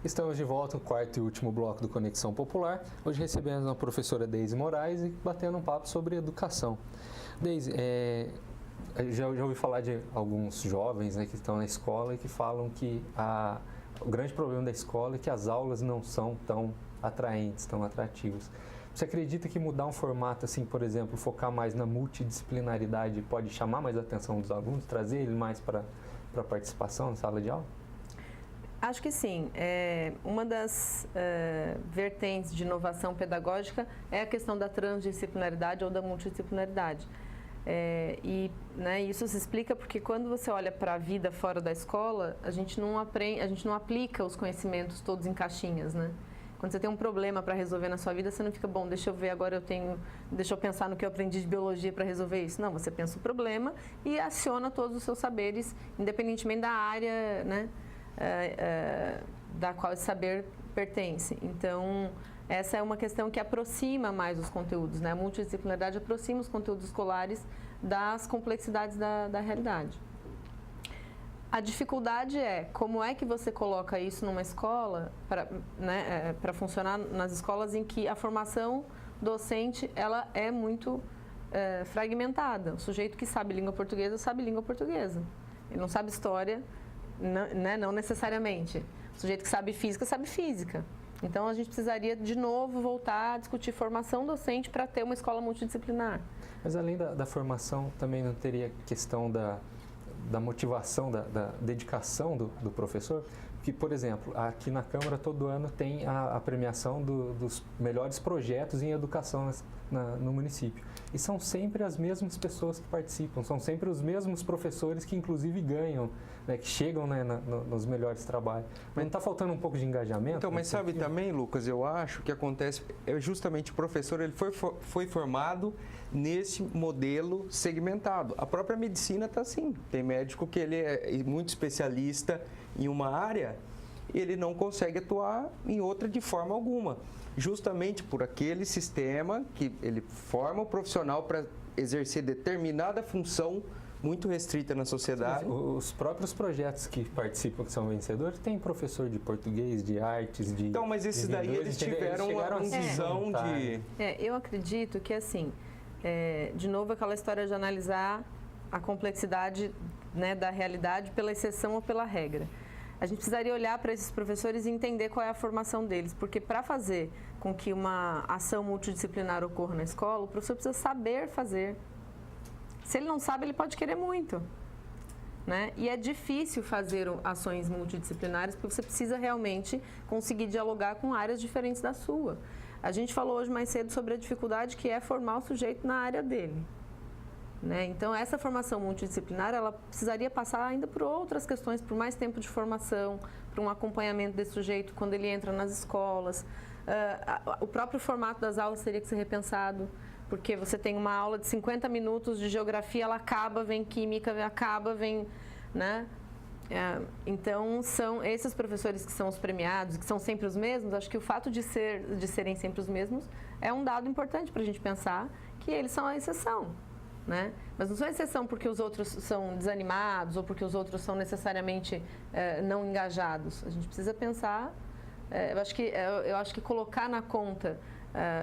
Estamos de volta no quarto e último bloco do Conexão Popular. Hoje recebemos a professora Deise Moraes e batendo um papo sobre educação. Deise, já ouvi falar de alguns jovens, né, que estão na escola e que falam que o grande problema da escola é que as aulas não são tão atraentes, tão atrativas. Você acredita que mudar um formato assim, por exemplo, focar mais na multidisciplinaridade pode chamar mais a atenção dos alunos, trazer ele mais para a participação na sala de aula? Acho que sim. Uma das vertentes de inovação pedagógica é a questão da transdisciplinaridade ou da multidisciplinaridade. Isso se explica porque quando você olha para a vida fora da escola, a gente não aplica os conhecimentos todos em caixinhas, né? Quando você tem um problema para resolver na sua vida, você não fica, bom, deixa eu ver agora deixa eu pensar no que eu aprendi de biologia para resolver isso. Não, você pensa o problema e aciona todos os seus saberes, independentemente da área, né? Da qual esse saber pertence. Então, essa é uma questão que aproxima mais os conteúdos, né? A multidisciplinaridade aproxima os conteúdos escolares das complexidades da realidade. A dificuldade é como é que você coloca isso numa escola para funcionar nas escolas em que a formação docente ela é muito fragmentada. O sujeito que sabe língua portuguesa sabe língua portuguesa. Ele não sabe história, não necessariamente. O sujeito que sabe física. Então, a gente precisaria, de novo, voltar a discutir formação docente para ter uma escola multidisciplinar. Mas, além da formação, também não teria questão da motivação, da dedicação do professor? Que, por exemplo, aqui na Câmara, todo ano tem a premiação dos melhores projetos em educação no município. E são sempre as mesmas pessoas que participam, são sempre os mesmos professores que, inclusive, ganham, né, que chegam, né, nos melhores trabalhos. Mas não está faltando um pouco de engajamento? Então, mas sabe também, Lucas, eu acho que acontece, justamente o professor ele foi formado nesse modelo segmentado. A própria medicina está assim. Tem médico que ele é muito especialista em uma área, ele não consegue atuar em outra de forma alguma. Justamente por aquele sistema que ele forma o profissional para exercer determinada função muito restrita na sociedade. Os próprios projetos que participam, que são vencedores, tem professor de português, de artes, de... Então, mas esses daí eles tiveram uma visão de... Eu acredito que, assim, de novo, aquela história de analisar a complexidade, né, da realidade pela exceção ou pela regra. A gente precisaria olhar para esses professores e entender qual é a formação deles, porque para fazer com que uma ação multidisciplinar ocorra na escola, o professor precisa saber fazer. Se ele não sabe, ele pode querer muito, né? E é difícil fazer ações multidisciplinares porque você precisa realmente conseguir dialogar com áreas diferentes da sua. A gente falou hoje mais cedo sobre a dificuldade que é formar o sujeito na área dele. Né? Então, essa formação multidisciplinar, ela precisaria passar ainda por outras questões, por mais tempo de formação, por um acompanhamento desse sujeito quando ele entra nas escolas. O próprio formato das aulas teria que ser repensado, porque você tem uma aula de 50 minutos de geografia, ela acaba, vem química, vem... Né? Então, são esses professores que são os premiados, que são sempre os mesmos, acho que o fato de serem sempre os mesmos é um dado importante para a gente pensar que eles são a exceção. Né? Mas não são exceção porque os outros são desanimados ou porque os outros são necessariamente não engajados. A gente precisa pensar, eu acho que colocar na conta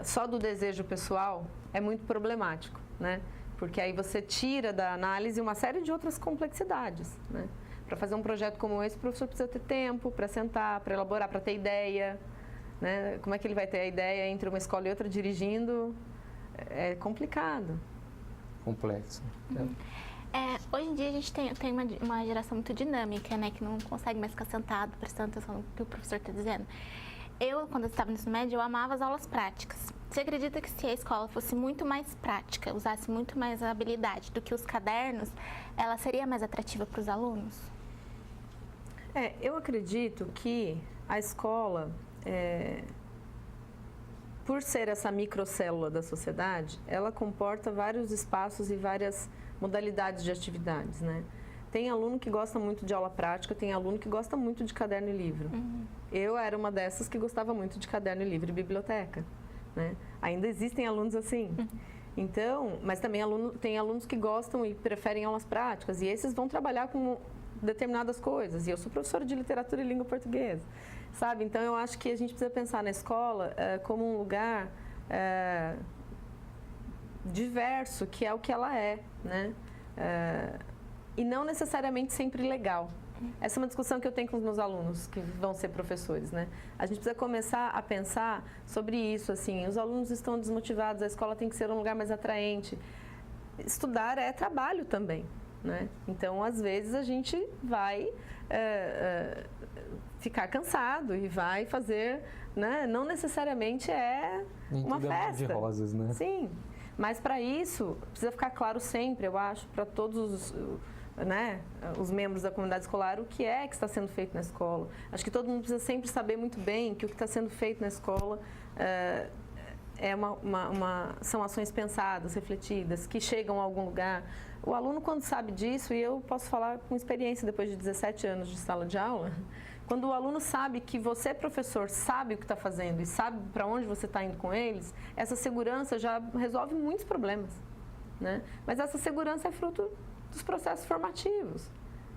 só do desejo pessoal é muito problemático, né? Porque aí você tira da análise uma série de outras complexidades, né? Para fazer um projeto como esse, o professor precisa ter tempo para sentar, para elaborar, para ter ideia, né? Como é que ele vai ter a ideia entre uma escola e outra dirigindo? É complicado. Complexo. Hoje em dia a gente tem uma geração muito dinâmica, né, que não consegue mais ficar sentado prestando atenção no que o professor está dizendo. Quando eu estava no ensino médio, eu amava as aulas práticas. Você acredita que se a escola fosse muito mais prática, usasse muito mais a habilidade do que os cadernos, ela seria mais atrativa para os alunos? Eu acredito que a escola, por ser essa microcélula da sociedade, ela comporta vários espaços e várias modalidades de atividades, né? Tem aluno que gosta muito de aula prática, tem aluno que gosta muito de caderno e livro. Uhum. Eu era uma dessas que gostava muito de caderno e livro e biblioteca, né? Ainda existem alunos assim. Uhum. Então, mas também tem alunos que gostam e preferem aulas práticas, e esses vão trabalhar com determinadas coisas. E eu sou professora de literatura e língua portuguesa, sabe? Então, eu acho que a gente precisa pensar na escola como um lugar diverso, que é o que ela é, né? E não necessariamente sempre legal. Essa é uma discussão que eu tenho com os meus alunos que vão ser professores, né? A gente precisa começar a pensar sobre isso, assim, os alunos estão desmotivados, a escola tem que ser um lugar mais atraente. Estudar é trabalho também, né? Então, às vezes, a gente vai ficar cansado e vai fazer, né? Não necessariamente é uma festa. De rosas, né? Sim, mas para isso, precisa ficar claro sempre, eu acho, para todos os membros da comunidade escolar, o que está sendo feito na escola. Acho que todo mundo precisa sempre saber muito bem que o que está sendo feito na escola são ações pensadas, refletidas, que chegam a algum lugar. O aluno, quando sabe disso, e eu posso falar com experiência depois de 17 anos de sala de aula, quando o aluno sabe que você, professor, sabe o que está fazendo e sabe para onde você está indo com eles, essa segurança já resolve muitos problemas, né? Mas essa segurança é fruto dos processos formativos.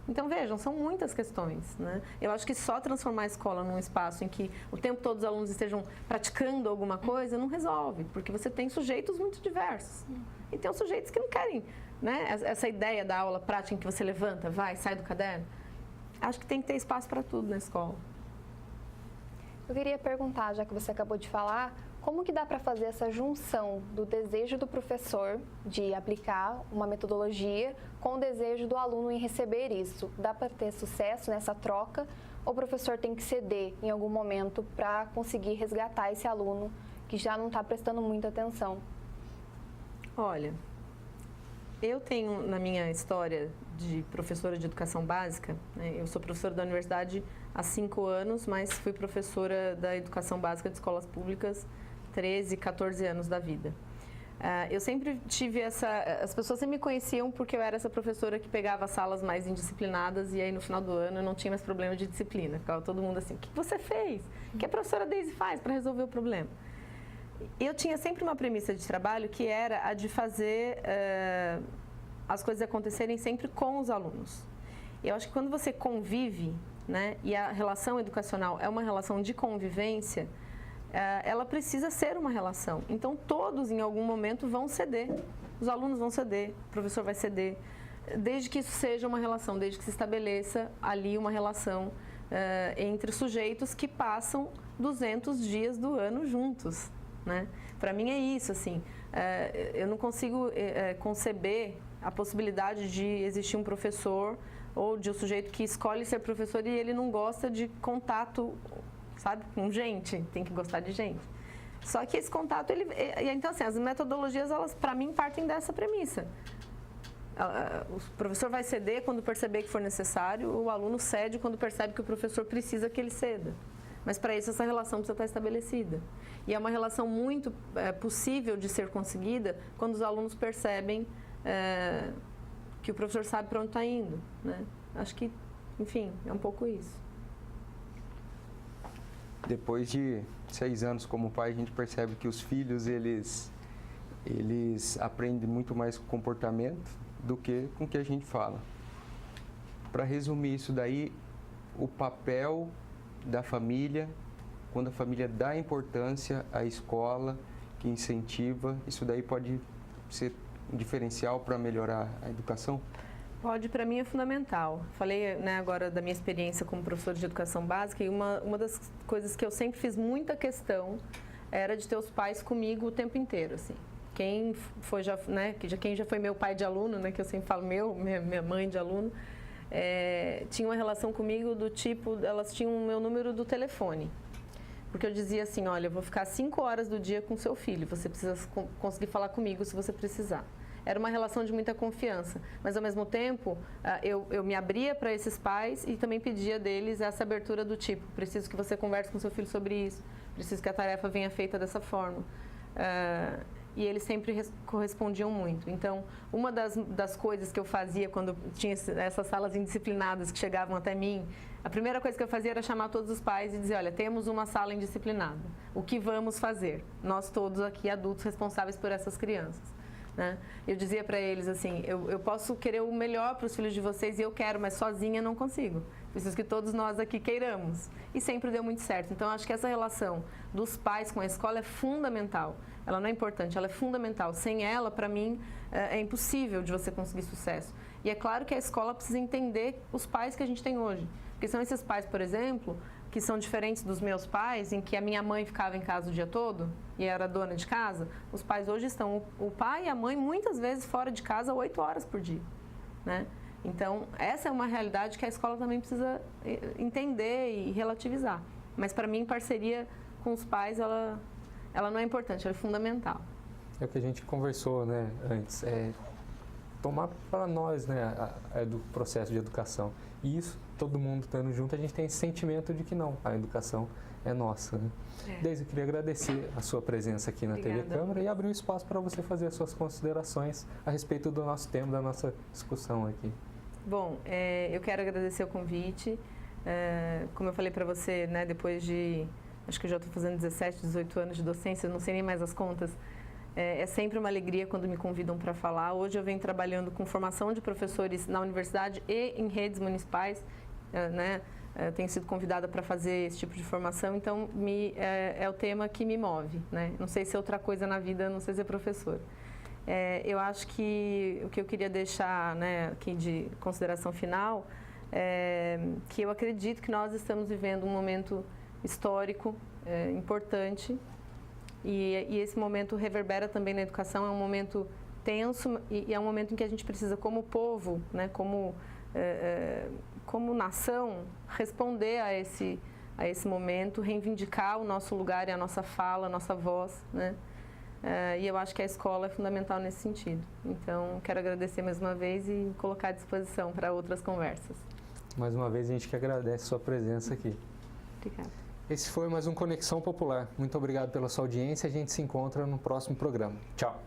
Então, vejam, são muitas questões, né? Eu acho que só transformar a escola num espaço em que o tempo todo os alunos estejam praticando alguma coisa não resolve, porque você tem sujeitos muito diversos. E tem os sujeitos que não querem, né? Essa ideia da aula prática em que você levanta, vai, sai do caderno. Acho que tem que ter espaço para tudo na escola. Eu queria perguntar, já que você acabou de falar, como que dá para fazer essa junção do desejo do professor de aplicar uma metodologia com o desejo do aluno em receber isso? Dá para ter sucesso nessa troca ou o professor tem que ceder em algum momento para conseguir resgatar esse aluno que já não está prestando muita atenção? Olha, eu tenho na minha história de professora de educação básica, né, eu sou professora da universidade há 5 anos, mas fui professora da educação básica de escolas públicas 13, 14 anos da vida. Eu sempre tive as pessoas sempre me conheciam porque eu era essa professora que pegava salas mais indisciplinadas e aí no final do ano eu não tinha mais problema de disciplina. Ficava todo mundo assim, o que você fez? O que a professora Daisy faz para resolver o problema? Eu tinha sempre uma premissa de trabalho que era a de fazer as coisas acontecerem sempre com os alunos. Eu acho que quando você convive, né, e a relação educacional é uma relação de convivência, ela precisa ser uma relação. Então, todos, em algum momento, vão ceder. Os alunos vão ceder, o professor vai ceder, desde que isso seja uma relação, desde que se estabeleça ali uma relação entre sujeitos que passam 200 dias do ano juntos, né? Para mim é isso, assim. Eu não consigo conceber a possibilidade de existir um professor ou de um sujeito que escolhe ser professor e ele não gosta de contato, sabe, com gente, tem que gostar de gente. Só que esse contato, então assim, as metodologias, elas, para mim, partem dessa premissa. O professor vai ceder quando perceber que for necessário, o aluno cede quando percebe que o professor precisa que ele ceda. Mas para isso essa relação precisa estar estabelecida. E é uma relação muito possível de ser conseguida quando os alunos percebem que o professor sabe para onde está indo, né? Acho que, enfim, é um pouco isso. Depois de 6 anos como pai, a gente percebe que os filhos, eles aprendem muito mais com o comportamento do que com o que a gente fala. Para resumir isso daí, o papel da família, quando a família dá importância à escola, que incentiva, isso daí pode ser um diferencial para melhorar a educação? Pode, para mim é fundamental. Falei, né, agora da minha experiência como professora de educação básica e uma das coisas que eu sempre fiz muita questão era de ter os pais comigo o tempo inteiro, assim. Quem já foi meu pai de aluno, né, que eu sempre falo minha mãe de aluno, tinha uma relação comigo do tipo, elas tinham o meu número do telefone. Porque eu dizia assim, olha, eu vou ficar 5 horas do dia com seu filho, você precisa conseguir falar comigo se você precisar. Era uma relação de muita confiança, mas ao mesmo tempo eu me abria para esses pais e também pedia deles essa abertura do tipo, preciso que você converse com seu filho sobre isso, preciso que a tarefa venha feita dessa forma. E eles sempre correspondiam muito. Então, uma das coisas que eu fazia quando tinha essas salas indisciplinadas que chegavam até mim, a primeira coisa que eu fazia era chamar todos os pais e dizer, olha, temos uma sala indisciplinada, o que vamos fazer? Nós todos aqui, adultos responsáveis por essas crianças. né? Eu dizia para eles assim, eu posso querer o melhor para os filhos de vocês e eu quero, mas sozinha não consigo. Preciso que todos nós aqui queiramos. E sempre deu muito certo. Então, acho que essa relação dos pais com a escola é fundamental. Ela não é importante, ela é fundamental. Sem ela, para mim, é impossível de você conseguir sucesso. E é claro que a escola precisa entender os pais que a gente tem hoje. Porque são esses pais, por exemplo, que são diferentes dos meus pais, em que a minha mãe ficava em casa o dia todo e era dona de casa. Os pais hoje estão, o pai e a mãe, muitas vezes fora de casa 8 horas por dia, né? Então, essa é uma realidade que a escola também precisa entender e relativizar. Mas, para mim, em parceria com os pais, ela não é importante, ela é fundamental. É o que a gente conversou, né, antes, tomar para nós, né, do processo de educação. E isso, todo mundo estando junto, a gente tem esse sentimento de que não, a educação é nossa, né? Deise, eu queria agradecer a sua presença aqui na TV Câmara e abrir um espaço para você fazer as suas considerações a respeito do nosso tema, da nossa discussão aqui. Bom, eu quero agradecer o convite. Como eu falei para você, né, depois de, acho que eu já estou fazendo 17, 18 anos de docência, eu não sei nem mais as contas. É sempre uma alegria quando me convidam para falar. Hoje eu venho trabalhando com formação de professores na universidade e em redes municipais, né? Tenho sido convidada para fazer esse tipo de formação, então é o tema que me move, né? Não sei se é outra coisa na vida, não sei se é professor. Eu acho que o que eu queria deixar, né, aqui de consideração final é que eu acredito que nós estamos vivendo um momento histórico importante e esse momento reverbera também na educação. É um momento tenso e é um momento em que a gente precisa, como povo, né, como nação, responder a esse momento, reivindicar o nosso lugar e a nossa fala, a nossa voz, né? E eu acho que a escola é fundamental nesse sentido. Então, quero agradecer mais uma vez e colocar à disposição para outras conversas. Mais uma vez, a gente que agradece a sua presença aqui. Obrigada. Esse foi mais um Conexão Popular. Muito obrigado pela sua audiência. A gente se encontra no próximo programa. Tchau!